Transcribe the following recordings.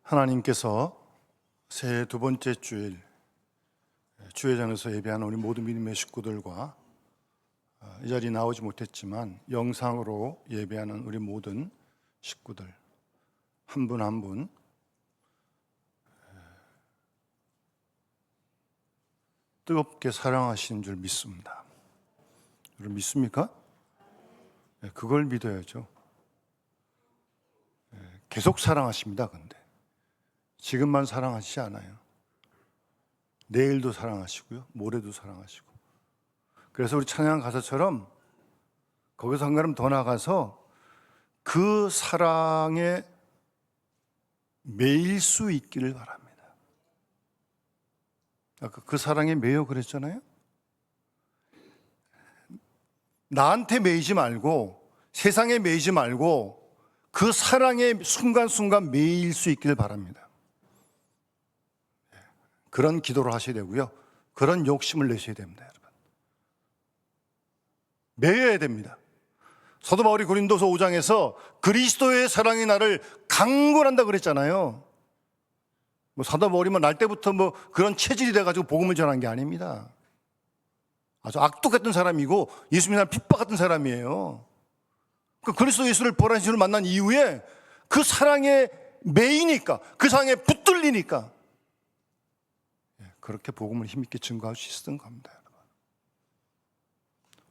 하나님께서 새해 두 번째 주일 주회장에서 예배하는 우리 모든 믿음의 식구들과 이 자리에 나오지 못했지만 영상으로 예배하는 우리 모든 식구들 한 분 한 분 뜨겁게 사랑하시는 줄 믿습니다. 여러분 믿습니까? 그걸 믿어야죠. 계속 사랑하십니다. 근데 지금만 사랑하시지 않아요. 내일도 사랑하시고요, 모레도 사랑하시고. 그래서 우리 찬양 가사처럼 거기서 한 걸음 더 나가서 그 사랑에 매일 수 있기를 바랍니다. 아까 그 사랑에 매여 그랬잖아요. 나한테 매이지 말고 세상에 매이지 말고 그 사랑에 순간순간 매일 수 있기를 바랍니다. 그런 기도를 하셔야 되고요, 그런 욕심을 내셔야 됩니다. 여러분 매여야 됩니다. 사도 바울이 고린도서 5장에서 그리스도의 사랑이 나를 강권한다 그랬잖아요. 사도 바울이 날 때부터 그런 체질이 돼가지고 복음을 전한 게 아닙니다. 아주 악독했던 사람이고 예수님을 핍박했던 사람이에요. 그리스도 예수를 보란 예수를 만난 이후에 그 사랑에 매이니까, 그 사랑에 붙들리니까 그렇게 복음을 힘있게 증거할 수 있었던 겁니다. 여러분.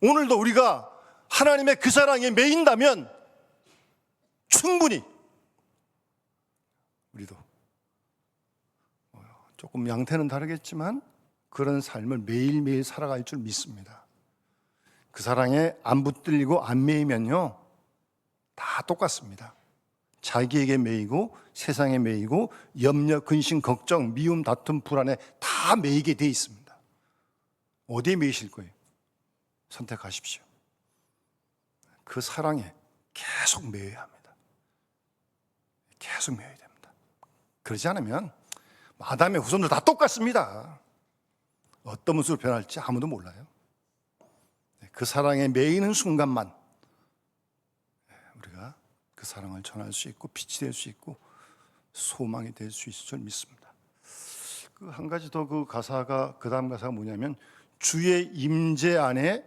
오늘도 우리가 하나님의 그 사랑에 매인다면 충분히 우리도 조금 양태는 다르겠지만 그런 삶을 매일매일 살아갈 줄 믿습니다. 그 사랑에 안 붙들리고 안 매이면요 다 똑같습니다. 자기에게 매이고 세상에 매이고 염려, 근심, 걱정, 미움, 다툼, 불안에 다 매이게 돼 있습니다. 어디에 매이실 거예요? 선택하십시오. 그 사랑에 계속 매여야 합니다. 계속 매여야 됩니다. 그러지 않으면 아담의 후손들 다 똑같습니다. 어떤 모습으로 변할지 아무도 몰라요. 그 사랑에 매이는 순간만 우리가 그 사랑을 전할 수 있고 빛이 될 수 있고 소망이 될 수 있을 줄 믿습니다. 그 한 가지 더 그 가사가, 그 다음 가사가 뭐냐면 주의 임재 안에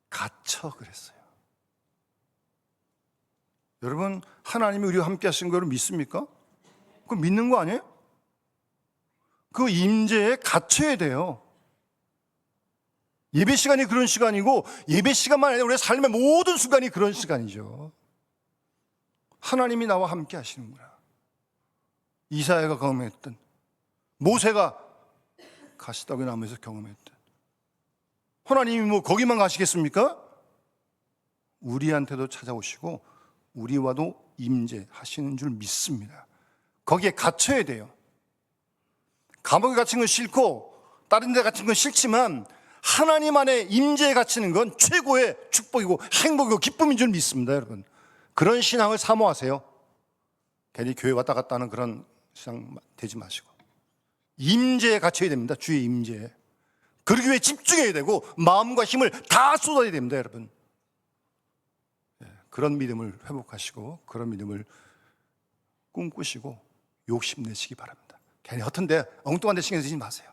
갇혀 그랬어요. 여러분 하나님이 우리와 함께 하신 걸 믿습니까? 그거 믿는 거 아니에요? 그 임재에 갇혀야 돼요. 예배 시간이 그런 시간이고 예배 시간만 아니라 우리의 삶의 모든 순간이 그런 시간이죠. 하나님이 나와 함께 하시는구나. 이사야가 경험했던, 모세가 가시더기 나무에서 경험했던, 하나님이 거기만 가시겠습니까? 우리한테도 찾아오시고 우리와도 임재하시는 줄 믿습니다. 거기에 갇혀야 돼요. 감옥에 갇힌 건 싫고 다른 데 갇힌 건 싫지만 하나님 안에 임재에 갇히는 건 최고의 축복이고 행복이고 기쁨인 줄 믿습니다. 여러분 그런 신앙을 사모하세요. 괜히 교회 왔다 갔다 하는 그런 신앙 되지 마시고 임재에 갇혀야 됩니다. 주의 임재에. 그러기 위해 집중해야 되고 마음과 힘을 다 쏟아야 됩니다. 여러분 그런 믿음을 회복하시고 그런 믿음을 꿈꾸시고 욕심내시기 바랍니다. 괜히 허튼데 엉뚱한 데 신경 쓰지 마세요.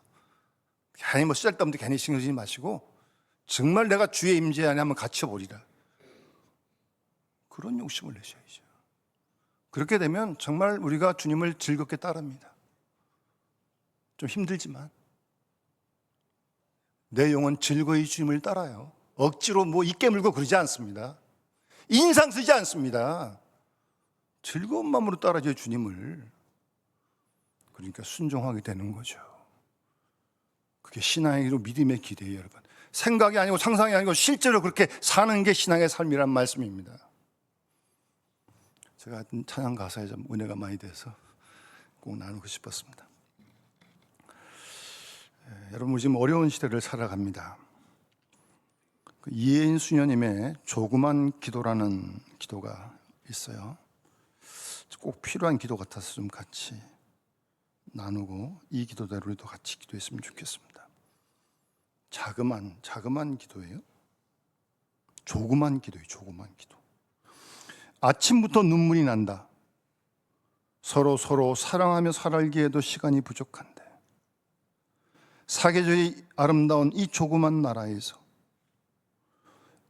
괜히 쓰잘데없는 데 괜히 신경 쓰지 마시고 정말 내가 주의 임재 안에 한번 갇혀보리라, 그런 욕심을 내셔야죠. 그렇게 되면 정말 우리가 주님을 즐겁게 따릅니다. 좀 힘들지만 내 영혼 즐거이 주님을 따라요. 억지로 입 깨물고 그러지 않습니다. 인상 쓰지 않습니다. 즐거운 마음으로 따라줘요 주님을. 그러니까 순종하게 되는 거죠. 그게 신앙의 믿음의 길이에요. 여러분 생각이 아니고 상상이 아니고 실제로 그렇게 사는 게 신앙의 삶이란 말씀입니다. 제가 하여튼 찬양 가사에 좀 은혜가 많이 돼서 꼭 나누고 싶었습니다. 여러분 지금 어려운 시대를 살아갑니다. 이혜인 수녀님의 조그만 기도라는 기도가 있어요. 꼭 필요한 기도 같아서 좀 같이 나누고 이 기도대로 우리도 같이 기도했으면 좋겠습니다. 자그만 기도예요. 조그만 기도예요. 조그만 기도. 아침부터 눈물이 난다. 서로 사랑하며 살기에도 시간이 부족한데 사계절이 아름다운 이 조그만 나라에서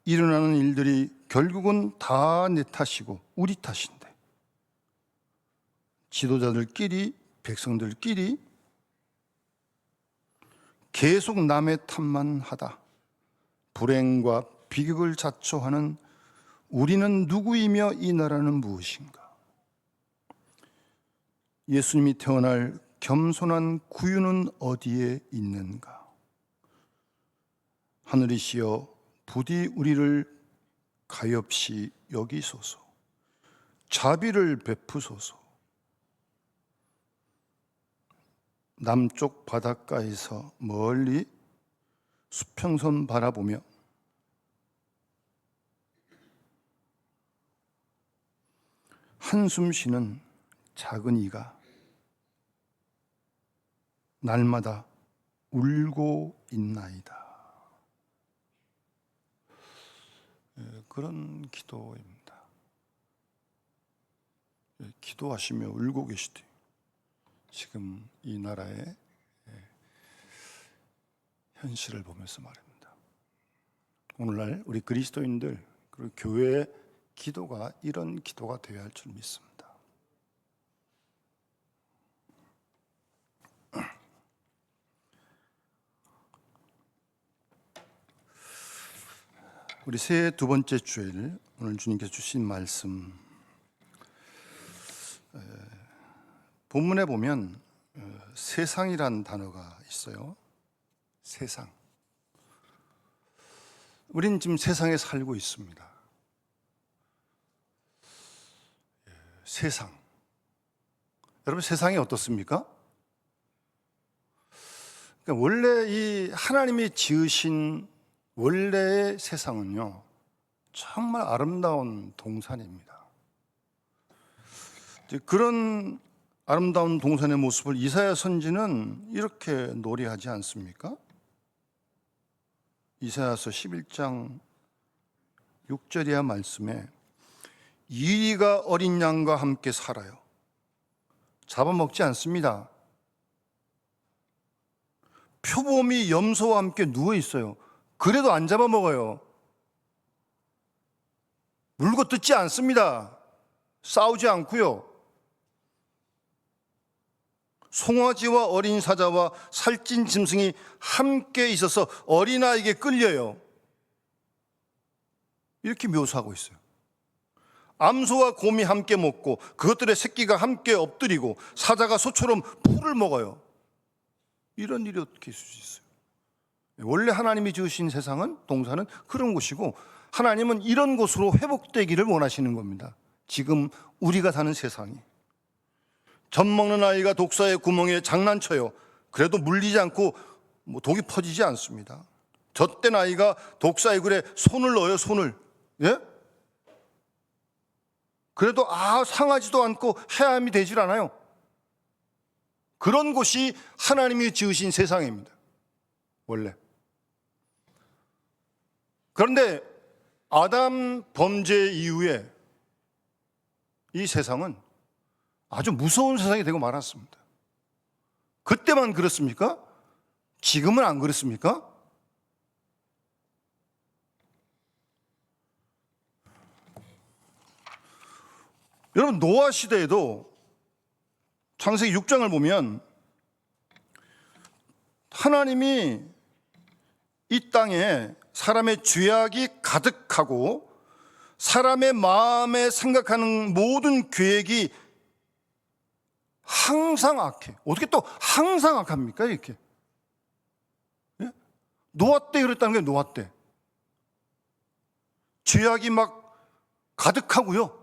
일어나는 일들이 결국은 다 내 탓이고 우리 탓인데 지도자들끼리 백성들끼리 계속 남의 탓만 하다 불행과 비극을 자초하는 우리는 누구이며 이 나라는 무엇인가? 예수님이 태어날 겸손한 구유는 어디에 있는가? 하늘이시여 부디 우리를 가엾이 여기소서. 자비를 베푸소서. 남쪽 바닷가에서 멀리 수평선 바라보며 한숨 쉬는 작은 이가 날마다 울고 있나이다. 그런 기도입니다. 기도하시며 울고 계시되 지금 이 나라의 현실을 보면서 말입니다. 오늘날 우리 그리스도인들 그리고 교회의 기도가 이런 기도가 되어야 할 줄 믿습니다. 우리 새해 두 번째 주일 오늘 주님께서 주신 말씀 본문에 보면 세상이란 단어가 있어요. 세상. 우린 지금 세상에 살고 있습니다. 세상. 여러분 세상이 어떻습니까? 그러니까 원래 이 하나님이 지으신 원래의 세상은요 정말 아름다운 동산입니다. 그런 아름다운 동산의 모습을 이사야 선지는 이렇게 노래하지 않습니까? 이사야서 11장 6절이야 말씀에 이리가 어린 양과 함께 살아요. 잡아먹지 않습니다. 표범이 염소와 함께 누워 있어요. 그래도 안 잡아먹어요. 물고 뜯지 않습니다. 싸우지 않고요. 송아지와 어린 사자와 살찐 짐승이 함께 있어서 어린아이에게 끌려요. 이렇게 묘사하고 있어요. 암소와 곰이 함께 먹고 그것들의 새끼가 함께 엎드리고 사자가 소처럼 풀을 먹어요. 이런 일이 어떻게 있을 수 있어요? 원래 하나님이 지으신 세상은 동산은 그런 곳이고 하나님은 이런 곳으로 회복되기를 원하시는 겁니다. 지금 우리가 사는 세상이. 젖 먹는 아이가 독사의 구멍에 장난쳐요. 그래도 물리지 않고 독이 퍼지지 않습니다. 젖된 아이가 독사의 굴에 손을 넣어요. 손을. 예? 그래도 상하지도 않고 해함이 되질 않아요. 그런 곳이 하나님이 지으신 세상입니다. 원래. 그런데 아담 범죄 이후에 이 세상은 아주 무서운 세상이 되고 말았습니다. 그때만 그렇습니까? 지금은 안 그렇습니까? 여러분 노아 시대에도 창세기 6장을 보면 하나님이 이 땅에 사람의 죄악이 가득하고 사람의 마음에 생각하는 모든 계획이 항상 악해. 어떻게 또 항상 악합니까? 이렇게. 예? 노아 때 그랬다는 게 노아 때. 죄악이 막 가득하고요.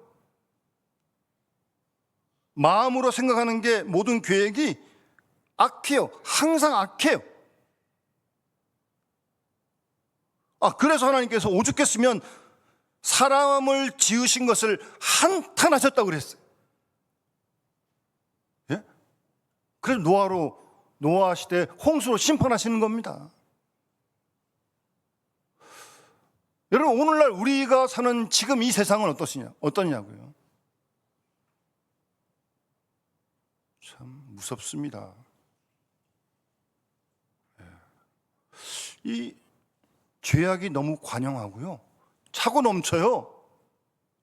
마음으로 생각하는 게 모든 계획이 악해요. 항상 악해요. 그래서 하나님께서 오죽했으면 사람을 지으신 것을 한탄하셨다고 그랬어요. 예? 그래서 노아 시대 홍수로 심판하시는 겁니다. 여러분 오늘날 우리가 사는 지금 이 세상은 어떠냐고요? 참 무섭습니다. 이 죄악이 너무 관영하고요, 차고 넘쳐요.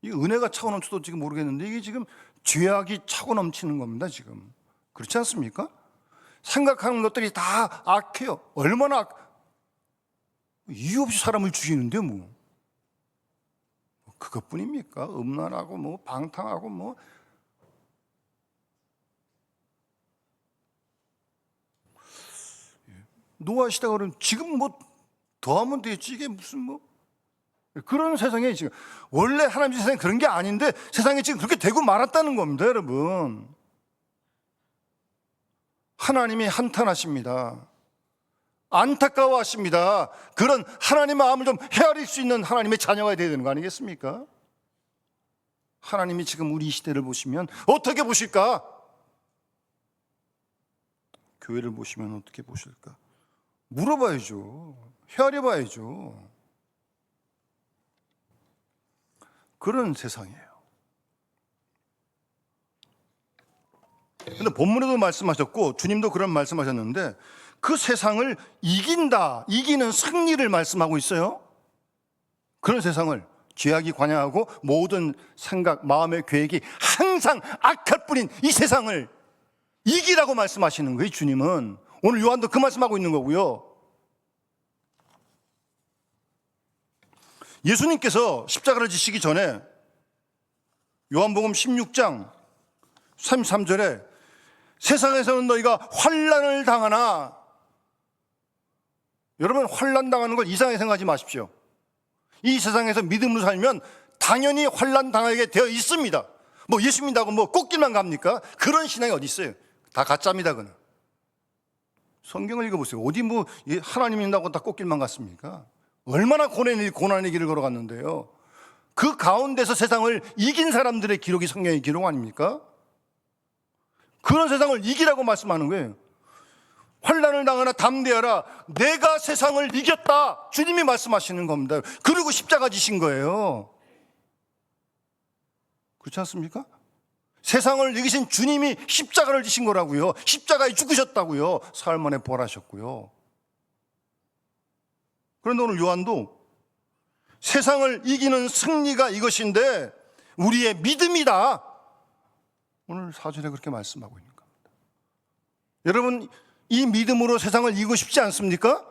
이 은혜가 차고 넘쳐도 지금 모르겠는데 이게 지금 죄악이 차고 넘치는 겁니다. 지금 그렇지 않습니까? 생각하는 것들이 다 악해요. 얼마나 이유 없이 사람을 죽이는데 뭐 그것뿐입니까? 음란하고 뭐 방탕하고 뭐 노아 시대가 그러면 지금 뭐 더하면 되지, 이게 무슨 뭐 그런 세상에 지금 원래 하나님 세상에 그런 게 아닌데 세상에 지금 그렇게 되고 말았다는 겁니다. 여러분, 하나님이 한탄하십니다. 안타까워하십니다. 그런 하나님의 마음을 좀 헤아릴 수 있는 하나님의 자녀가 되어야 되는 거 아니겠습니까? 하나님이 지금 우리 시대를 보시면 어떻게 보실까? 교회를 보시면 어떻게 보실까? 물어봐야죠. 헤아려봐야죠. 그런 세상이에요. 근데 본문에도 말씀하셨고 주님도 그런 말씀하셨는데 그 세상을 이긴다, 이기는 승리를 말씀하고 있어요. 그런 세상을, 죄악이 관여하고 모든 생각, 마음의 계획이 항상 악할 뿐인 이 세상을 이기라고 말씀하시는 거예요. 주님은 오늘 요한도 그 말씀하고 있는 거고요. 예수님께서 십자가를 지시기 전에 요한복음 16장 33절에 세상에서는 너희가 환난을 당하나, 여러분 환난 당하는 걸 이상하게 생각하지 마십시오. 이 세상에서 믿음으로 살면 당연히 환난 당하게 되어 있습니다. 뭐 예수 믿는다고 뭐 꽃길만 갑니까? 그런 신앙이 어디 있어요? 다 가짜입니다. 그는 성경을 읽어보세요. 어디 뭐 하나님 믿는다고 다 꽃길만 갔습니까? 얼마나 고난의 길을 걸어갔는데요. 그 가운데서 세상을 이긴 사람들의 기록이 성경의 기록 아닙니까? 그런 세상을 이기라고 말씀하는 거예요. 환난을 당하나 담대하라, 내가 세상을 이겼다, 주님이 말씀하시는 겁니다. 그리고 십자가 지신 거예요. 그렇지 않습니까? 세상을 이기신 주님이 십자가를 지신 거라고요. 십자가에 죽으셨다고요. 사흘 만에 부활하셨고요. 그런데 오늘 요한도 세상을 이기는 승리가 이것인데 우리의 믿음이다, 오늘 4절에 그렇게 말씀하고 있는 겁니다. 여러분, 이 믿음으로 세상을 이기고 싶지 않습니까?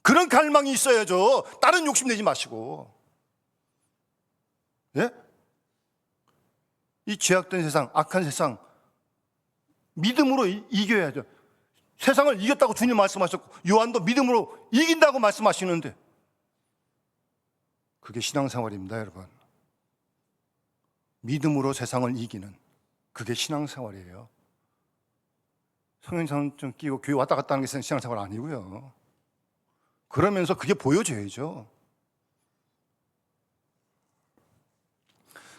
그런 갈망이 있어야죠. 다른 욕심 내지 마시고. 예? 이 죄악된 세상, 악한 세상 믿음으로 이겨야죠. 세상을 이겼다고 주님 말씀하셨고 요한도 믿음으로 이긴다고 말씀하시는데 그게 신앙생활입니다. 여러분, 믿음으로 세상을 이기는 그게 신앙생활이에요. 성경선좀 끼고 교회 왔다 갔다 하는 게 신앙생활 아니고요. 그러면서 그게 보여져야죠.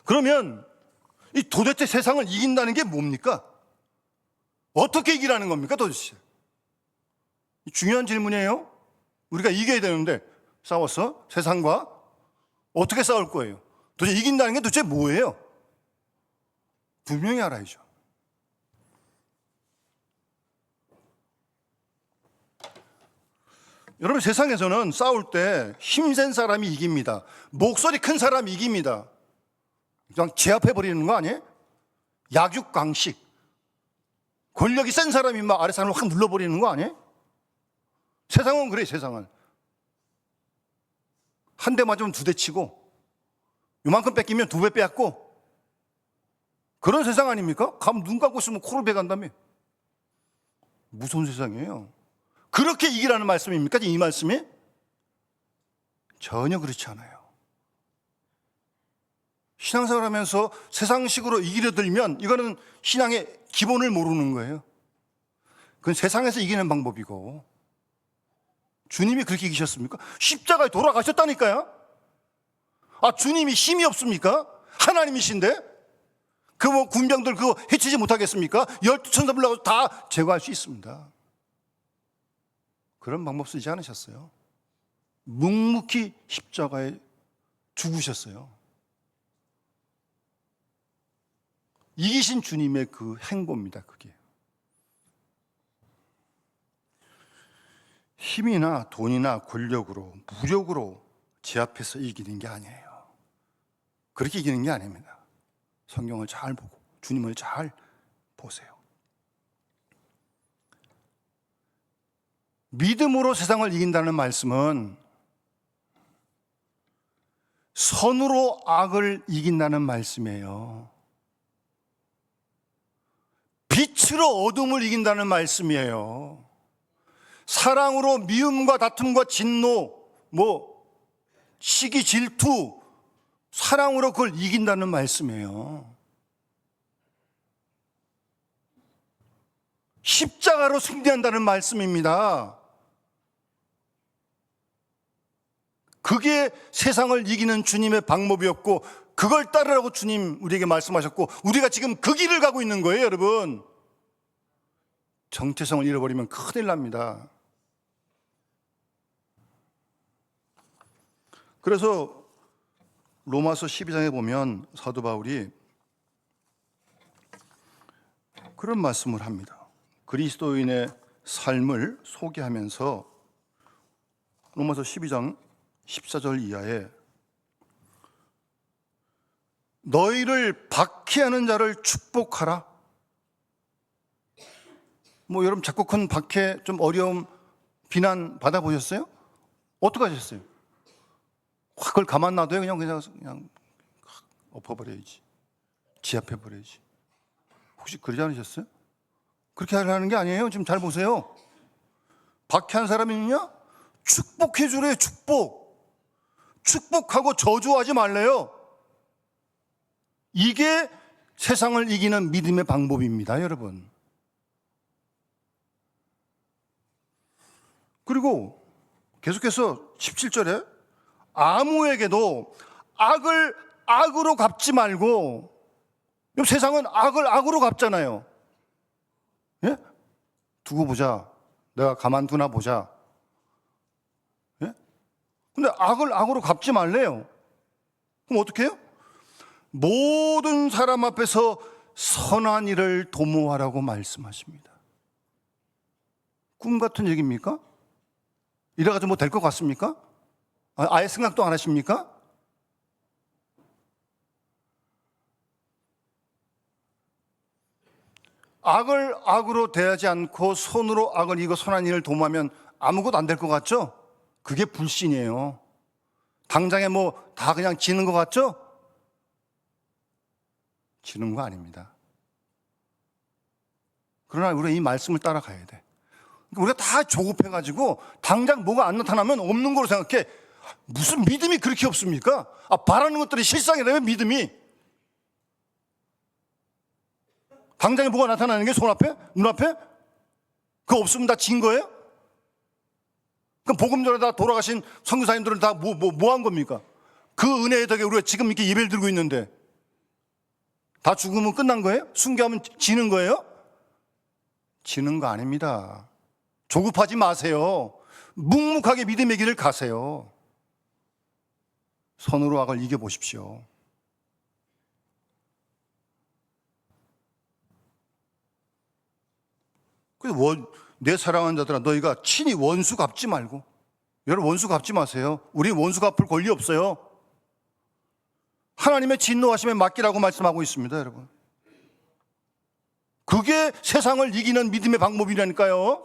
그러면 이 도대체 세상을 이긴다는 게 뭡니까? 어떻게 이기라는 겁니까 도대체? 중요한 질문이에요. 우리가 이겨야 되는데 싸워서 세상과 어떻게 싸울 거예요? 도대체 이긴다는 게 도대체 뭐예요? 분명히 알아야죠. 여러분, 세상에서는 싸울 때 힘센 사람이 이깁니다. 목소리 큰 사람이 이깁니다. 그냥 제압해버리는 거 아니에요? 약육강식. 권력이 센 사람이 막 아래 사람을 확 눌러버리는 거 아니에요? 세상은 그래. 세상은 한 대 맞으면 두 대 치고 요만큼 뺏기면 두 배 빼앗고 그런 세상 아닙니까? 눈 감고 있으면 코를 베간다며. 무서운 세상이에요. 그렇게 이기라는 말씀입니까? 이 말씀이? 전혀 그렇지 않아요. 신앙생활 하면서 세상식으로 이기려 들면 이거는 신앙의 기본을 모르는 거예요. 그건 세상에서 이기는 방법이고, 주님이 그렇게 이기셨습니까? 십자가에 돌아가셨다니까요. 아, 주님이 힘이 없습니까? 하나님이신데 그 뭐 군병들 그거 해치지 못하겠습니까? 12천사 불러가지고 다 제거할 수 있습니다. 그런 방법 쓰지 않으셨어요. 묵묵히 십자가에 죽으셨어요. 이기신 주님의 그 행보입니다. 그게 힘이나 돈이나 권력으로 무력으로 제압해서 이기는 게 아니에요. 그렇게 이기는 게 아닙니다. 성경을 잘 보고 주님을 잘 보세요. 믿음으로 세상을 이긴다는 말씀은 선으로 악을 이긴다는 말씀이에요. 빛으로 어둠을 이긴다는 말씀이에요. 사랑으로 미움과 다툼과 진노, 시기, 질투, 사랑으로 그걸 이긴다는 말씀이에요. 십자가로 승리한다는 말씀입니다. 그게 세상을 이기는 주님의 방법이었고 그걸 따르라고 주님 우리에게 말씀하셨고 우리가 지금 그 길을 가고 있는 거예요, 여러분. 정체성을 잃어버리면 큰일 납니다. 그래서 로마서 12장에 보면 사도 바울이 그런 말씀을 합니다. 그리스도인의 삶을 소개하면서 로마서 12장 14절 이하에 너희를 박해하는 자를 축복하라. 여러분 작곡한 박해 좀 어려움 비난 받아보셨어요? 어떻게 하셨어요? 그걸 가만 놔둬요? 그냥 엎어버려야지. 지압해버려야지. 혹시 그러지 않으셨어요? 그렇게 하려는 게 아니에요. 지금 잘 보세요. 박해한 사람이냐? 축복해 주래요. 축복하고 저주하지 말래요. 이게 세상을 이기는 믿음의 방법입니다, 여러분. 그리고 계속해서 17절에 아무에게도 악을 악으로 갚지 말고, 세상은 악을 악으로 갚잖아요. 예? 두고 보자. 내가 가만두나 보자. 예? 근데 악을 악으로 갚지 말래요. 그럼 어떻게 해요? 모든 사람 앞에서 선한 일을 도모하라고 말씀하십니다. 꿈 같은 얘기입니까? 이래가지고 될 것 같습니까? 아예 생각도 안 하십니까? 악을 악으로 대하지 않고 손으로 악을 이기고 선한 일을 도모하면 아무것도 안 될 것 같죠? 그게 불신이에요. 당장에 다 그냥 지는 것 같죠? 지는 거 아닙니다. 그러나 우리가 이 말씀을 따라가야 돼. 우리가 다 조급해가지고 당장 뭐가 안 나타나면 없는 거로 생각해. 무슨 믿음이 그렇게 없습니까? 바라는 것들이 실상이라면 믿음이. 당장에 뭐가 나타나는 게 손앞에? 눈앞에? 그거 없으면 다 진 거예요? 그럼 복음 전에 다 돌아가신 선교사님들은 다 뭐 한 겁니까? 그 은혜의 덕에 우리가 지금 이렇게 예배를 드리고 있는데 다 죽으면 끝난 거예요? 순교하면 지는 거예요? 지는 거 아닙니다. 조급하지 마세요. 묵묵하게 믿음의 길을 가세요. 선으로 악을 이겨보십시오. 그래서 내 사랑하는 자들아 너희가 친히 원수 갚지 말고. 여러분 원수 갚지 마세요. 우리는 원수 갚을 권리 없어요. 하나님의 진노하심에 맡기라고 말씀하고 있습니다, 여러분. 그게 세상을 이기는 믿음의 방법이라니까요.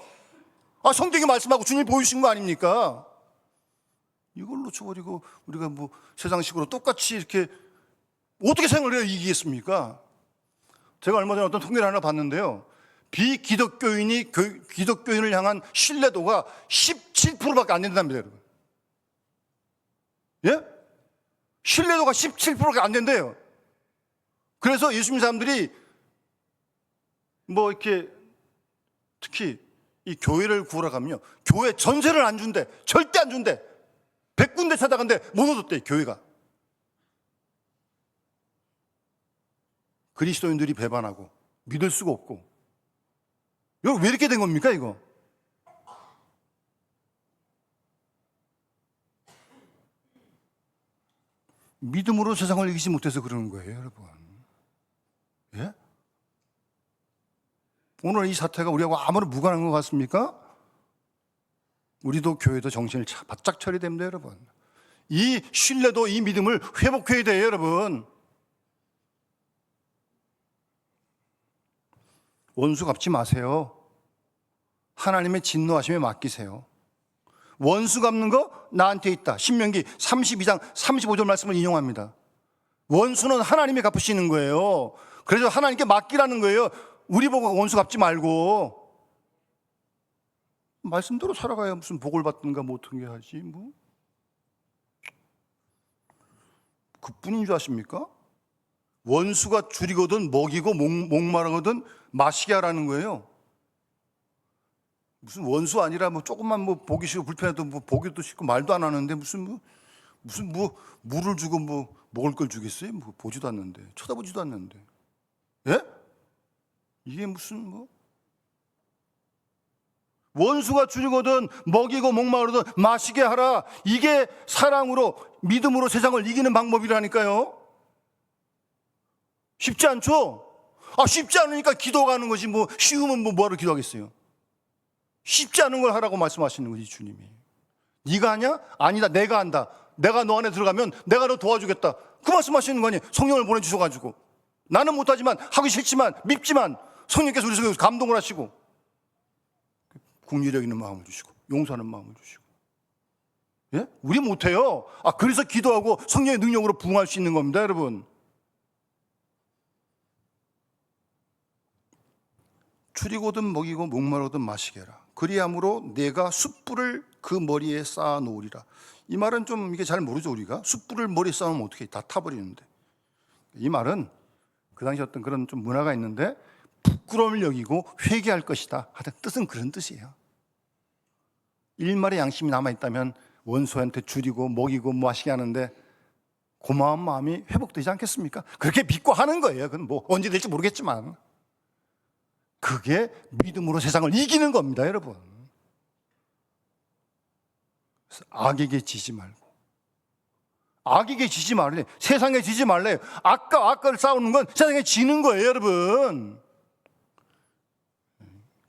성경이 말씀하고 주님이 보여주신 거 아닙니까? 이걸 놓쳐버리고 우리가 세상식으로 똑같이 이렇게 어떻게 생각을 해야 이기겠습니까? 제가 얼마 전에 어떤 통계를 하나 봤는데요. 비기독교인이 기독교인을 향한 신뢰도가 17%밖에 안 된답니다, 여러분. 예? 신뢰도가 17%밖에 안 된대요. 그래서 예수 믿는 사람들이 이렇게 특히 이 교회를 구하러 가면요, 교회 전세를 안 준대. 절대 안 준대. 100군데 찾아간데 못 얻었대, 교회가. 그리스도인들이 배반하고 믿을 수가 없고. 여러분 왜 이렇게 된 겁니까, 이거? 믿음으로 세상을 이기지 못해서 그러는 거예요, 여러분. 예? 오늘 이 사태가 우리하고 아무런 무관한 것 같습니까? 우리도 교회도 정신을 바짝 차려야 됩니다, 여러분. 이 신뢰도, 이 믿음을 회복해야 돼요, 여러분. 원수 갚지 마세요. 하나님의 진노하심에 맡기세요. 원수 갚는 거 나한테 있다. 신명기 32장 35절 말씀을 인용합니다. 원수는 하나님이 갚으시는 거예요. 그래서 하나님께 맡기라는 거예요. 우리 보고 원수 갚지 말고. 말씀대로 살아가야 무슨 복을 받든가 뭐 어떤 게 하지 뭐. 그뿐인 줄 아십니까? 원수가 줄이거든 먹이고 목마르거든 마시게 하라는 거예요. 무슨 원수 아니라 뭐 조금만 뭐 보기 싫고 불편해도 뭐 보기도 싫고 말도 안 하는데 무슨 물을 주고 뭐 먹을 걸 주겠어요? 뭐 보지도 않는데, 쳐다보지도 않는데. 예? 이게 무슨 뭐 원수가 줄이거든 먹이고 목마르든 마시게 하라. 이게 사랑으로 믿음으로 세상을 이기는 방법이라니까요. 쉽지 않죠? 쉽지 않으니까 기도하는 것이 뭐 쉬우면 뭐하러 기도하겠어요? 쉽지 않은 걸 하라고 말씀하시는 거지 주님이. 네가 하냐? 아니다, 내가 한다. 내가 너 안에 들어가면 내가 너 도와주겠다. 그 말씀하시는 거 아니에요? 성령을 보내주셔가지고 나는 못하지만 하기 싫지만 밉지만 성령께서 우리 속에 감동을 하시고 국리력 있는 마음을 주시고 용서하는 마음을 주시고. 예? 우리 못해요. 그래서 기도하고 성령의 능력으로 부응할 수 있는 겁니다, 여러분. 줄이고든 먹이고 목마르든 마시게 해라. 그리함으로 내가 숯불을 그 머리에 쌓아 놓으리라. 이 말은 좀 이게 잘 모르죠, 우리가. 숯불을 머리에 쌓으면 어떻게 다 타버리는데. 이 말은 그 당시 어떤 그런 좀 문화가 있는데 부끄러움을 여기고 회개할 것이다 하여튼 뜻은 그런 뜻이에요. 일말의 양심이 남아있다면 원수한테 줄이고 먹이고 마시게 하는데 고마운 마음이 회복되지 않겠습니까? 그렇게 믿고 하는 거예요. 그건 뭐 언제 될지 모르겠지만 그게 믿음으로 세상을 이기는 겁니다, 여러분. 그래서 악에게 지지 말고, 악에게 지지 말래. 세상에 지지 말래. 악과를 싸우는 건 세상에 지는 거예요, 여러분.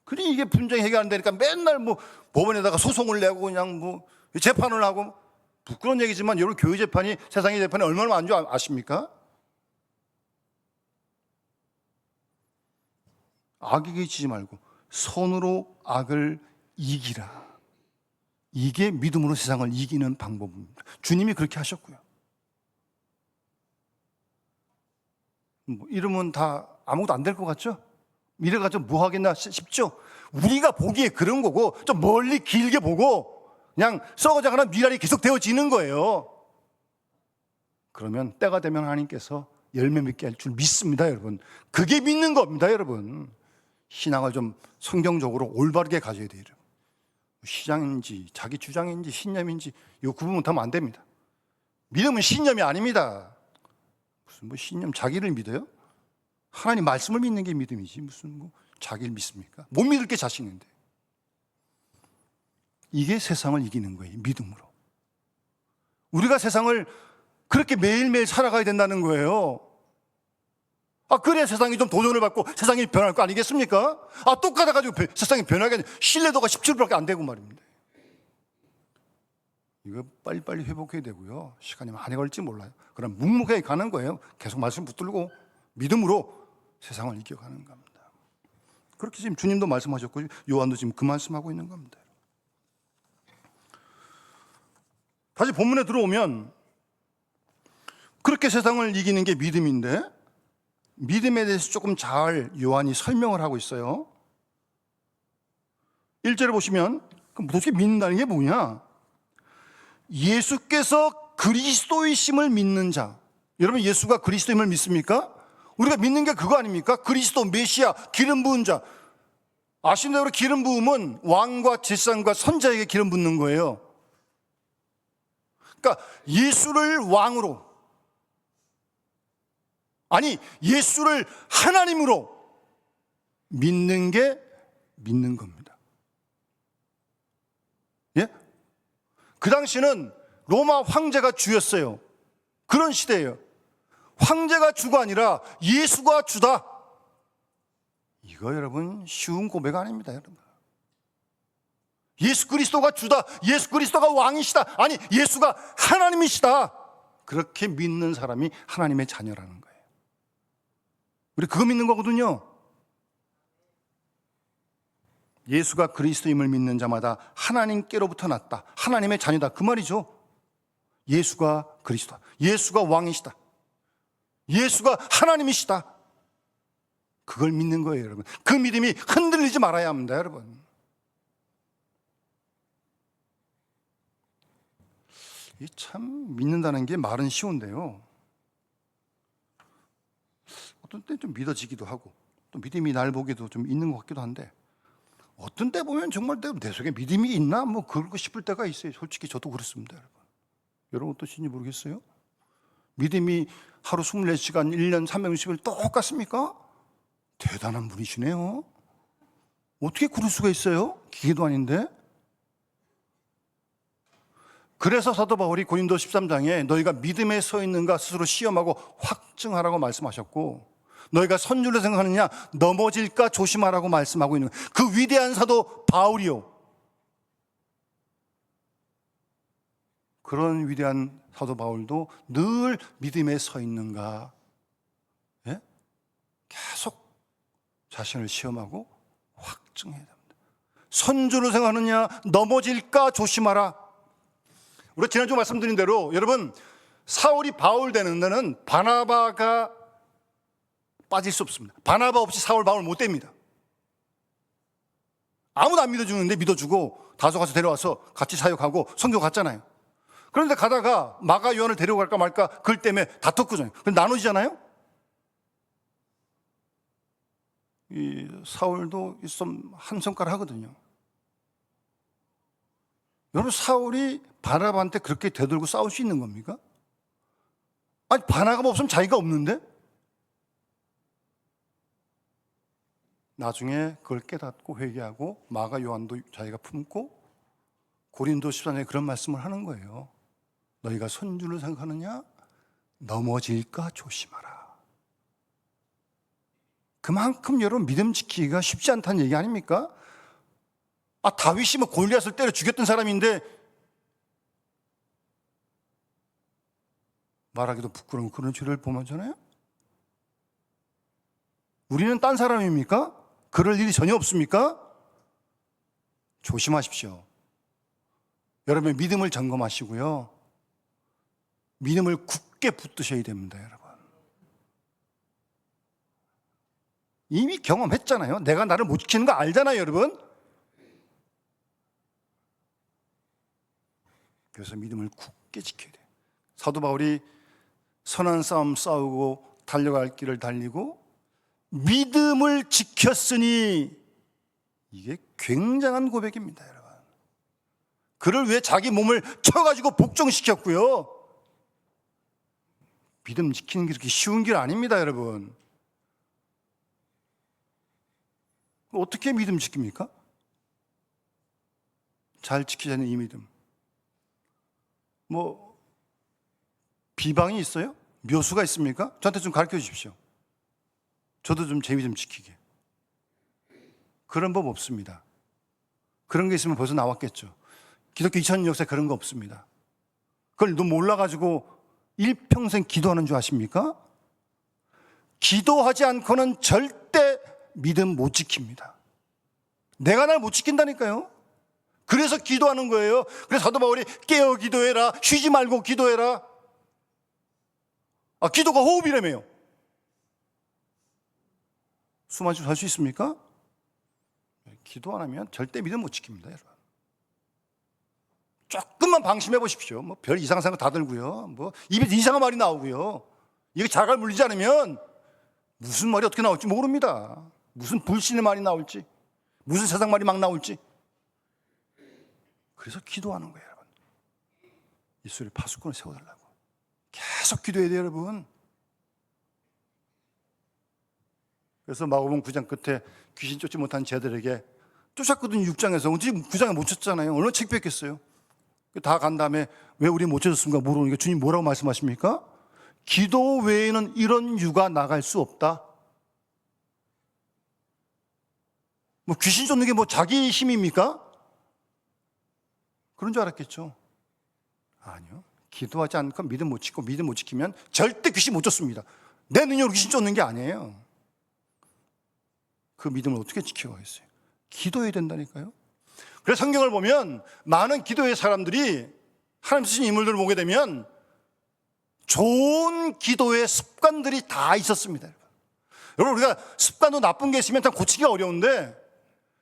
그러니 이게 분쟁이 해결 안 되니까 맨날 뭐 법원에다가 소송을 내고 그냥 뭐 재판을 하고. 부끄러운 얘기지만 여러분, 교회 재판이 세상의 재판이 얼마나 많은 줄 아십니까? 악에게 지지 말고 선으로 악을 이기라. 이게 믿음으로 세상을 이기는 방법입니다. 주님이 그렇게 하셨고요. 뭐 이러면 다 아무것도 안 될 것 같죠? 이래가지고 뭐 하겠나 싶죠? 우리가 보기에 그런 거고 좀 멀리 길게 보고 그냥 썩어져가는 미랄이 계속 되어지는 거예요. 그러면 때가 되면 하나님께서 열매 맺게 할 줄 믿습니다, 여러분. 그게 믿는 겁니다, 여러분. 신앙을 좀 성경적으로 올바르게 가져야 돼요. 시장인지 자기 주장인지 신념인지 이거 구분 못하면 안 됩니다. 믿음은 신념이 아닙니다. 무슨 뭐 신념, 자기를 믿어요? 하나님 말씀을 믿는 게 믿음이지 무슨 뭐 자기를 믿습니까? 못 믿을 게 자신인데. 이게 세상을 이기는 거예요, 믿음으로. 우리가 세상을 그렇게 매일매일 살아가야 된다는 거예요. 그래야 세상이 좀 도전을 받고 세상이 변할 거 아니겠습니까? 똑같아가지고 세상이 변하게 아니라 신뢰도가 17%밖에 안 되고 말입니다. 이거 빨리빨리 회복해야 되고요. 시간이 많이 걸릴지 몰라요. 그럼 묵묵하게 가는 거예요. 계속 말씀 붙들고 믿음으로 세상을 이겨가는 겁니다. 그렇게 지금 주님도 말씀하셨고 요한도 지금 그 말씀하고 있는 겁니다. 다시 본문에 들어오면 그렇게 세상을 이기는 게 믿음인데 믿음에 대해서 조금 잘 요한이 설명을 하고 있어요. 1절을 보시면 그럼 도대체 믿는다는 게 뭐냐? 예수께서 그리스도이심을 믿는 자. 여러분, 예수가 그리스도임을 믿습니까? 우리가 믿는 게 그거 아닙니까? 그리스도, 메시아, 기름 부은 자. 아시는 대로 기름 부음은 왕과 제사장과 선자에게 기름 붓는 거예요. 그러니까 예수를 왕으로, 아니 예수를 하나님으로 믿는 게 믿는 겁니다. 예? 그 당시는 로마 황제가 주였어요. 그런 시대예요. 황제가 주가 아니라 예수가 주다. 이거 여러분 쉬운 고백 아닙니다, 여러분. 예수 그리스도가 주다, 예수 그리스도가 왕이시다, 아니 예수가 하나님이시다, 그렇게 믿는 사람이 하나님의 자녀라는 거예요. 우리 그거 믿는 거거든요. 예수가 그리스도임을 믿는 자마다 하나님께로부터 났다, 하나님의 자녀다, 그 말이죠. 예수가 그리스도, 예수가 왕이시다, 예수가 하나님이시다, 그걸 믿는 거예요, 여러분. 그 믿음이 흔들리지 말아야 합니다, 여러분. 이 참 믿는다는 게 말은 쉬운데요, 어떤 때 좀 믿어지기도 하고 또 믿음이 날 보기도 좀 있는 것 같기도 한데, 어떤 때 보면 정말 내 속에 믿음이 있나 뭐 그러고 싶을 때가 있어요. 솔직히 저도 그렇습니다, 여러분. 여러분 어떠신지 모르겠어요? 믿음이 하루 24시간 1년 360일 똑같습니까? 대단한 분이시네요. 어떻게 그럴 수가 있어요? 기계도 아닌데. 그래서 사도 바울이 고린도 13장에 너희가 믿음에 서 있는가 스스로 시험하고 확증하라고 말씀하셨고, 너희가 선줄로 생각하느냐 넘어질까 조심하라고 말씀하고 있는 거예요. 그 위대한 사도 바울이요, 그런 위대한 사도 바울도 늘 믿음에 서 있는가, 예? 계속 자신을 시험하고 확증해야 됩니다. 선줄로 생각하느냐 넘어질까 조심하라. 우리 지난주 말씀드린 대로 여러분, 사울이 바울 되는 데는 바나바가 빠질 수 없습니다. 바나바 없이 사울 바울 못 됩니다. 아무도 안 믿어주는데 믿어주고 다소 가서 데려와서 같이 사역하고 선교 갔잖아요. 그런데 가다가 마가 요한을 데려갈까 말까 그걸 때문에 다퉜거든요. 나눠지잖아요. 이 사울도 한 손가락 하거든요. 여러분, 사울이 바나바한테 그렇게 되돌고 싸울 수 있는 겁니까? 아니, 바나바가 없으면 자기가 없는데? 나중에 그걸 깨닫고 회개하고 마가 요한도 자기가 품고 고린도 14장에 그런 말씀을 하는 거예요. 너희가 선줄로 생각하느냐 넘어질까 조심하라. 그만큼 여러분 믿음 지키기가 쉽지 않다는 얘기 아닙니까? 다윗이 뭐 골리앗을 때려 죽였던 사람인데 말하기도 부끄러운 그런 죄를 범하잖아요. 우리는 딴 사람입니까? 그럴 일이 전혀 없습니까? 조심하십시오. 여러분의 믿음을 점검하시고요, 믿음을 굳게 붙드셔야 됩니다, 여러분. 이미 경험했잖아요. 내가 나를 못 지키는 거 알잖아요, 여러분. 그래서 믿음을 굳게 지켜야 돼요. 사도 바울이 선한 싸움 싸우고 달려갈 길을 달리고 믿음을 지켰으니, 이게 굉장한 고백입니다, 여러분. 그를 위해 자기 몸을 쳐가지고 복종시켰고요. 믿음 지키는 게 그렇게 쉬운 길 아닙니다, 여러분. 어떻게 믿음 지킵니까? 잘 지키자는 이 믿음. 뭐 비방이 있어요? 묘수가 있습니까? 저한테 좀 가르쳐 주십시오. 저도 좀 제 믿음 지키게. 그런 법 없습니다. 그런 게 있으면 벌써 나왔겠죠. 기독교 2000년 역사에 그런 거 없습니다. 그걸 너 몰라가지고 일평생 기도하는 줄 아십니까? 기도하지 않고는 절대 믿음 못 지킵니다. 내가 날 못 지킨다니까요. 그래서 기도하는 거예요. 그래서 사도 바울이 깨어 기도해라, 쉬지 말고 기도해라. 기도가 호흡이라며요. 숨 한 줄 살 수 있습니까? 기도 안 하면 절대 믿음 못 지킵니다, 여러분. 조금만 방심해 보십시오. 뭐 별 이상한 생각 다 들고요. 뭐 입에 이상한 말이 나오고요. 이게 자갈 물리지 않으면 무슨 말이 어떻게 나올지 모릅니다. 무슨 불신의 말이 나올지, 무슨 세상 말이 막 나올지. 그래서 기도하는 거예요, 여러분. 입술에 파수꾼을 세워달라고. 계속 기도해야 돼요, 여러분. 그래서 마가복음 9장 끝에 귀신 쫓지 못한 제들에게 쫓았거든요, 6장에서. 지금 9장에 못 쫓잖아요. 얼마나 창피했겠어요. 다 간 다음에 왜 우리 못 쫓았습니까? 물어보니까 주님 뭐라고 말씀하십니까? 기도 외에는 이런 유가 나갈 수 없다. 뭐 귀신 쫓는 게 뭐 자기 힘입니까? 그런 줄 알았겠죠. 아니요. 기도하지 않고 믿음 못 지키고 믿음 못 지키면 절대 귀신 못 쫓습니다. 내 능력으로 귀신 쫓는 게 아니에요. 그 믿음을 어떻게 지켜가겠어요? 기도해야 된다니까요. 그래서 성경을 보면 많은 기도의 사람들이 하나님 쓰신 인물들을 보게 되면 좋은 기도의 습관들이 다 있었습니다. 여러분, 우리가 습관도 나쁜 게 있으면 다 고치기가 어려운데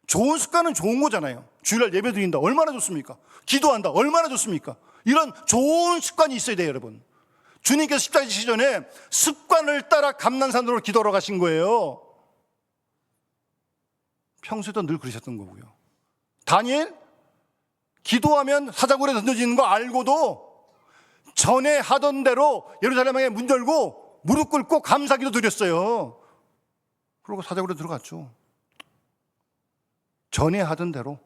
좋은 습관은 좋은 거잖아요. 주일날 예배 드린다. 얼마나 좋습니까? 기도한다. 얼마나 좋습니까? 이런 좋은 습관이 있어야 돼요, 여러분. 주님께서 십자가 지시기 전에 습관을 따라 감난산으로 기도하러 가신 거예요. 평소에도 늘 그러셨던 거고요. 다니엘, 기도하면 사자굴에 던져지는 거 알고도 전에 하던 대로 예루살렘에 문 열고 무릎 꿇고 감사기도 드렸어요. 그러고 사자굴에 들어갔죠. 전에 하던 대로.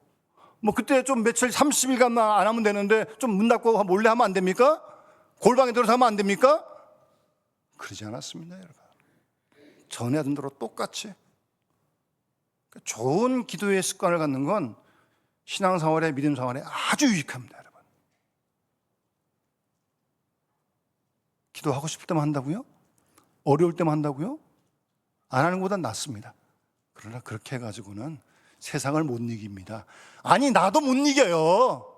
뭐 그때 좀 며칠 30일간 안 하면 되는데 좀 문 닫고 몰래 하면 안 됩니까? 골방에 들어서 하면 안 됩니까? 그러지 않았습니다, 여러분. 전에 하던 대로 똑같이. 좋은 기도의 습관을 갖는 건 신앙생활에 믿음 생활에 아주 유익합니다, 여러분. 기도하고 싶을 때만 한다고요? 어려울 때만 한다고요? 안 하는 것보다 낫습니다. 그러나 그렇게 해가지고는 세상을 못 이깁니다. 아니, 나도 못 이겨요.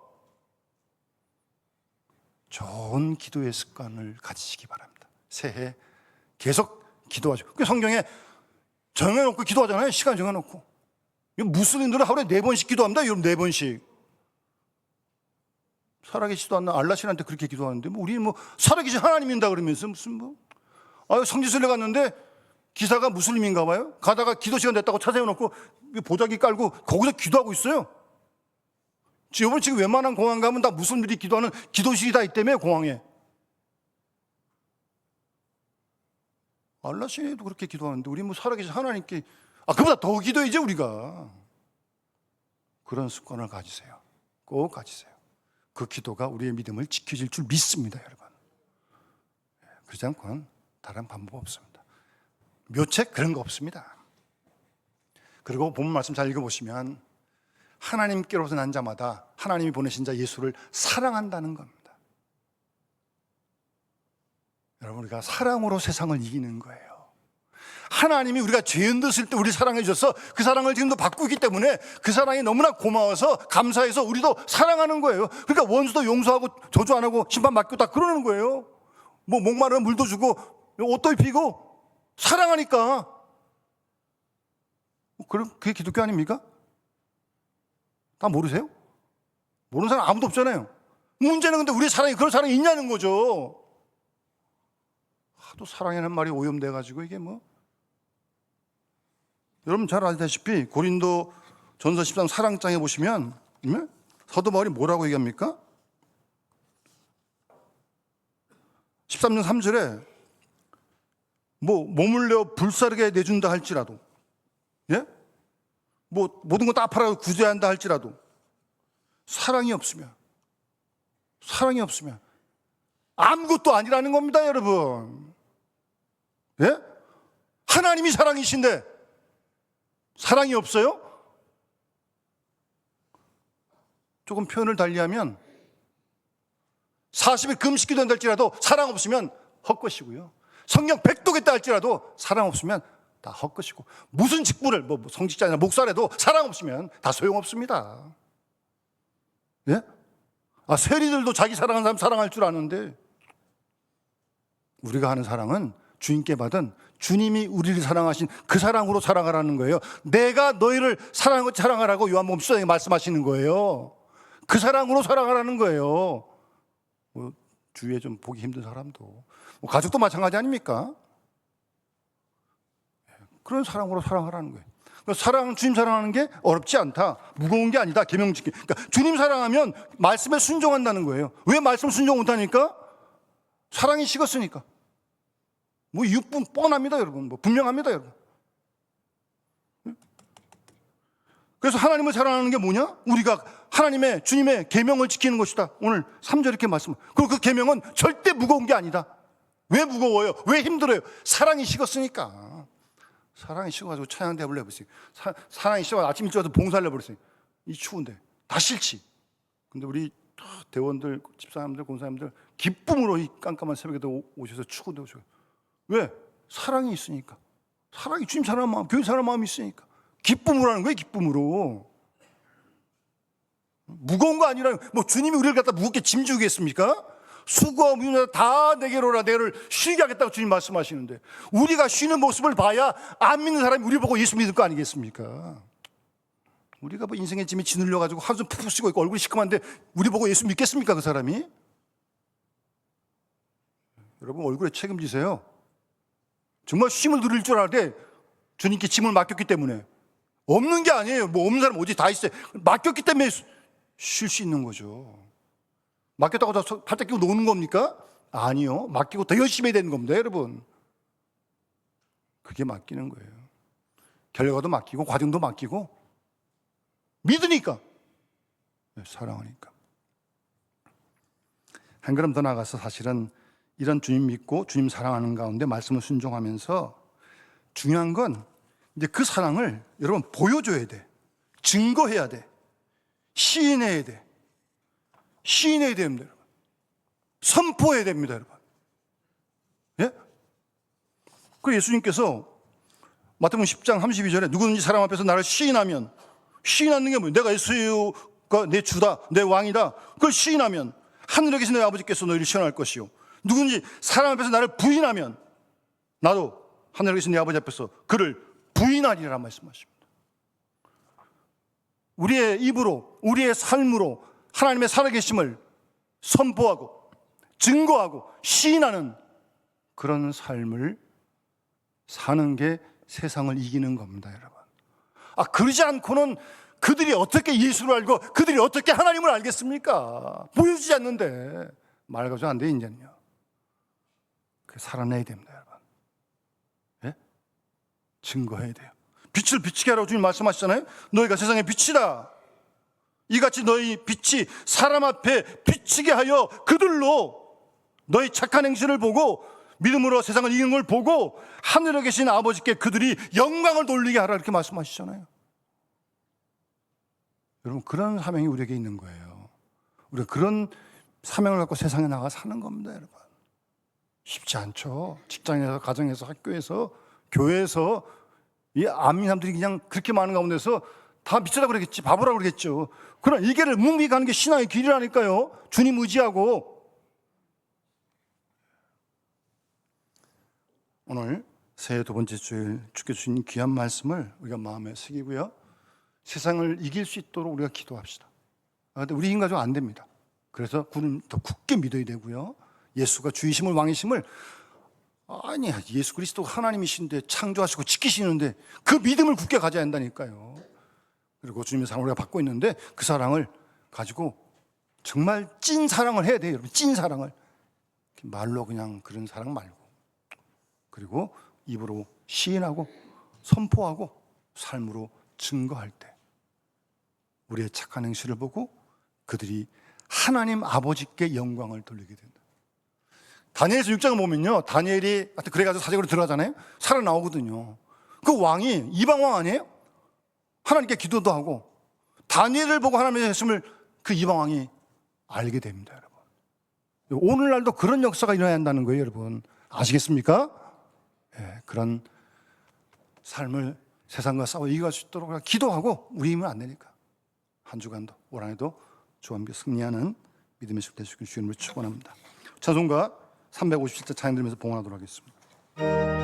좋은 기도의 습관을 가지시기 바랍니다. 새해 계속 기도하죠. 그 성경에 정해놓고 기도하잖아요. 시간 정해놓고. 무슬림들은 하루에 4번씩 기도합니다. 여러분, 4번씩. 살아계시지도 않는 알라신한테 그렇게 기도하는데, 뭐 우리는 뭐 살아계신 하나님인다 그러면서 무슨 뭐. 성지순례 갔는데 기사가 무슬림인가 봐요. 가다가 기도 시간 됐다고 차 세워놓고 보자기 깔고 거기서 기도하고 있어요. 여러분, 지금 웬만한 공항 가면 다 무슬림들이 기도하는 기도실이 다 있다며, 공항에. 알라신에도 그렇게 기도하는데 우리 뭐 살아계신 하나님께 그보다 더 기도해야지 우리가. 그런 습관을 가지세요. 꼭 가지세요. 그 기도가 우리의 믿음을 지켜줄 줄 믿습니다, 여러분. 그렇지 않고는 다른 방법 없습니다. 묘책 그런 거 없습니다. 그리고 본문 말씀 잘 읽어보시면 하나님께로서 난 자마다 하나님이 보내신 자 예수를 사랑한다는 겁니다. 여러분, 우리가 사랑으로 세상을 이기는 거예요. 하나님이 우리가 죄인됐을 때 우리 사랑해 주셔서 그 사랑을 지금도 받고 있기 때문에 그 사랑이 너무나 고마워서 감사해서 우리도 사랑하는 거예요. 그러니까 원수도 용서하고 저주 안 하고 심판 맡고 다 그러는 거예요. 뭐 목마르면 물도 주고 옷도 입히고 사랑하니까. 그럼 그게 기독교 아닙니까? 다 모르세요? 모르는 사람 아무도 없잖아요. 문제는 근데 우리 사랑이 그런 사랑이 있냐는 거죠. 하도 사랑이라는 말이 오염돼가지고 이게 뭐. 여러분 잘 아시다시피 고린도 전서 13 사랑장에 보시면 사도 바울이 뭐라고 얘기합니까? 13장 3절에 뭐 몸을 내어 불사르게 내준다 할지라도, 예? 뭐 모든 거 다 팔아 구제해야 한다 할지라도 사랑이 없으면 아무것도 아니라는 겁니다, 여러분. 예? 하나님이 사랑이신데 사랑이 없어요? 조금 표현을 달리하면 40일 금식기도 한다 할지라도 사랑 없으면 헛것이고요. 성경 100독했다 할지라도 사랑 없으면 다 헛것이고, 무슨 직분을 뭐 성직자나 목사라도 사랑 없으면 다 소용없습니다. 예? 세리들도 자기 사랑하는 사람 사랑할 줄 아는데, 우리가 하는 사랑은 주님께 받은 주님이 우리를 사랑하신 그 사랑으로 사랑하라는 거예요. 내가 너희를 사랑하라고 요한복음 14장에 말씀하시는 거예요. 그 사랑으로 사랑하라는 거예요. 뭐 주위에 좀 보기 힘든 사람도, 뭐 가족도 마찬가지 아닙니까? 그런 사랑으로 사랑하라는 거예요. 주님 사랑하는 게 어렵지 않다, 무거운 게 아니다, 계명 지키. 그러니까 주님 사랑하면 말씀에 순종한다는 거예요. 왜 말씀 순종 못하니까? 사랑이 식었으니까. 뭐 이유뿐 뻔합니다, 여러분. 뭐 분명합니다, 여러분. 그래서 하나님을 사랑하는 게 뭐냐? 우리가 하나님의 주님의 계명을 지키는 것이다. 오늘 3절 이렇게 말씀. 그리고 그 계명은 절대 무거운 게 아니다. 왜 무거워요? 왜 힘들어요? 사랑이 식었으니까. 사랑이 식어가지고 찬양 대회를 해보세요. 사랑이 식어가지고 아침 일찍 와서 봉사를 해버렸어요. 이 추운데 다 싫지. 근데 우리 대원들, 집사람들, 권사님들 기쁨으로 이 깜깜한 새벽에도 오셔서 추운데 오셔요. 왜? 사랑이 있으니까. 사랑이 주님 사랑하는 마음, 교회 사랑하는 마음이 있으니까. 기쁨으로 하는 거예요. 기쁨으로. 무거운 거 아니라 뭐 주님이 우리를 갖다 무겁게 짐지우겠습니까? 수고하고 미움을 다 내게로 오라, 내를 쉬게 하겠다고 주님 말씀하시는데, 우리가 쉬는 모습을 봐야 안 믿는 사람이 우리 보고 예수 믿을 거 아니겠습니까? 우리가 뭐 인생의 짐이 짓눌려가지고 하루 좀 푹푹 쉬고 있고 얼굴이 시큼한데 우리 보고 예수 믿겠습니까, 그 사람이? 여러분, 얼굴에 책임지세요. 정말 쉼을 누릴 줄 알아야 돼. 주님께 짐을 맡겼기 때문에. 없는 게 아니에요. 뭐 없는 사람 어디 다 있어요. 맡겼기 때문에 쉴 수 있는 거죠. 맡겼다고 다 팔짝 끼고 노는 겁니까? 아니요. 맡기고 더 열심히 해야 되는 겁니다, 여러분. 그게 맡기는 거예요. 결과도 맡기고 과정도 맡기고 믿으니까, 사랑하니까. 한 걸음 더 나가서 사실은 이런 주님 믿고 주님 사랑하는 가운데 말씀을 순종하면서 중요한 건 이제 그 사랑을 여러분 보여줘야 돼. 증거해야 돼. 시인해야 돼. 시인해야 됩니다, 여러분. 선포해야 됩니다, 여러분. 예? 그 예수님께서 마태복음 10장 32절에 누구든지 사람 앞에서 나를 시인하면, 시인하는 게 뭐예요? 내가 예수가 내 주다, 내 왕이다. 그걸 시인하면 하늘에 계신 내 아버지께서 너희를 시원할 것이요. 누구든지 사람 앞에서 나를 부인하면 나도 하늘에 계신 내 아버지 앞에서 그를 부인하리라 말씀하십니다. 우리의 입으로, 우리의 삶으로 하나님의 살아계심을 선포하고 증거하고 시인하는 그런 삶을 사는 게 세상을 이기는 겁니다, 여러분. 그러지 않고는 그들이 어떻게 예수를 알고 그들이 어떻게 하나님을 알겠습니까? 보여주지 않는데 말 가지고 안 돼, 이제는요. 살아내야 됩니다, 여러분. 예? 증거해야 돼요. 빛을 비치게 하라고 주님 말씀하시잖아요. 너희가 세상의 빛이다. 이같이 너희 빛이 사람 앞에 비치게 하여 그들로 너희 착한 행실을 보고 믿음으로 세상을 이기는 걸 보고 하늘에 계신 아버지께 그들이 영광을 돌리게 하라, 이렇게 말씀하시잖아요. 여러분, 그런 사명이 우리에게 있는 거예요. 우리가 그런 사명을 갖고 세상에 나가 사는 겁니다, 여러분. 쉽지 않죠. 직장에서, 가정에서, 학교에서, 교회에서 이 안민 사람들이 그냥 그렇게 많은 가운데서 다 미쳤다고 그러겠지, 바보라고 그러겠죠. 그러나 이 길을 묵묵히 가는 게 신앙의 길이라니까요. 주님 의지하고. 오늘 새해 두 번째 주일 주께 주신 귀한 말씀을 우리가 마음에 새기고요. 세상을 이길 수 있도록 우리가 기도합시다. 그런데 우리 인간적으로 안 됩니다. 그래서 그는 더 굳게 믿어야 되고요. 예수가 주이심을 왕이심을, 아니야, 예수 그리스도가 하나님이신데 창조하시고 지키시는데 그 믿음을 굳게 가져야 한다니까요. 그리고 주님의 사랑을 우리가 받고 있는데 그 사랑을 가지고 정말 찐 사랑을 해야 돼요, 여러분. 찐 사랑을. 말로 그냥 그런 사랑 말고, 그리고 입으로 시인하고 선포하고 삶으로 증거할 때 우리의 착한 행실을 보고 그들이 하나님 아버지께 영광을 돌리게 된다. 다니엘서 6장을 보면요, 다니엘이 그래가지고 사직으로 들어가잖아요. 살아나오거든요. 그 왕이 이방 왕 아니에요? 하나님께 기도도 하고 다니엘을 보고 하나님의 했음을 그 이방 왕이 알게 됩니다, 여러분. 오늘날도 그런 역사가 일어나야 한다는 거예요, 여러분. 아시겠습니까? 네, 그런 삶을 세상과 싸워 이겨갈 수 있도록 기도하고, 우리 힘은 안 되니까 한 주간도 올 한해도 주와 함께 승리하는 믿음의 식 되시길 주님으로 축원합니다. 찬송가 357자 찬양 들으면서 봉헌하도록 하겠습니다.